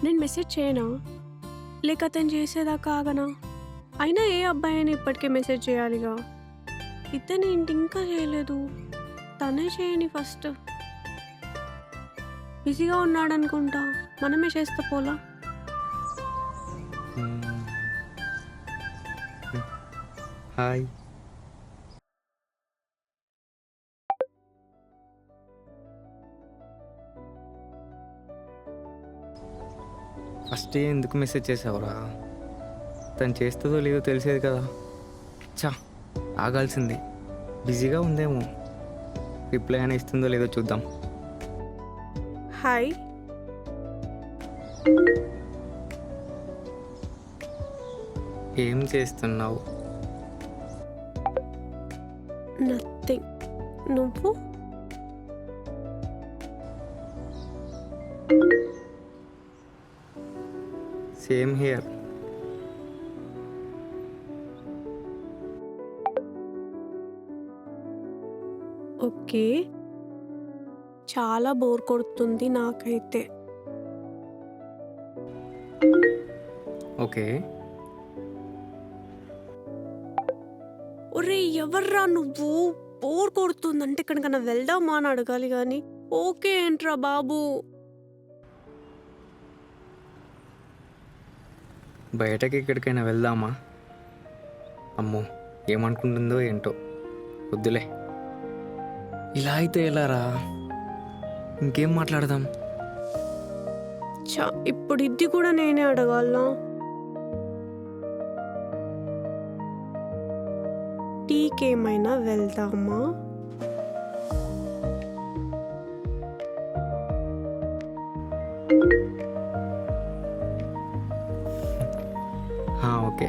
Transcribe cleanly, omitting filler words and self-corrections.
నేను మెసేజ్ చేయనా? లేక అతను చేసేదాకా ఆగనా? అయినా ఏ అబ్బాయి అయినా ఇప్పటికే మెసేజ్ చేయాలిగా. ఇతనేంటి ఇంకా చేయలేదు? తనే చేయని ఫస్ట్. బిజీగా ఉన్నాడనుకుంటా. మనమే చేస్తా పోలా. హాయ్. ఫస్ట్ ఎందుకు మెసేజ్ చేసావురా? తను చేస్తుందో లేదో తెలిసేది కదా. చా, ఆగాల్సింది. బిజీగా ఉందేమో. రిప్లై అయినా ఇస్తుందో లేదో చూద్దాం. హాయ్. ఏం చేస్తున్నావు? నథింగ్. నువ్వు? Same here. ఓకే. చాలా బోర్ కొడుతుంది నాకైతే. ఓకే. ఒరేయ్ ఎవర్రా నువ్వు? బోర్ కొడుతుందంటే ఎక్కడికన్నా వెళ్దామా అని అడగాలి కానీ ఓకే ఏంట్రా బాబు? బయటకి ఎక్కడికైనా వెళ్దామా? అమ్మో, ఏమనుకుంటుందో ఏంటో. వద్దులే. ఇలా అయితే ఎలారా? ఇంకేం మాట్లాడదాం? ఇప్పుడు ఇది కూడా నేనే అడగాలనా? టీకేమైనా వెళ్దామా? ఓకే.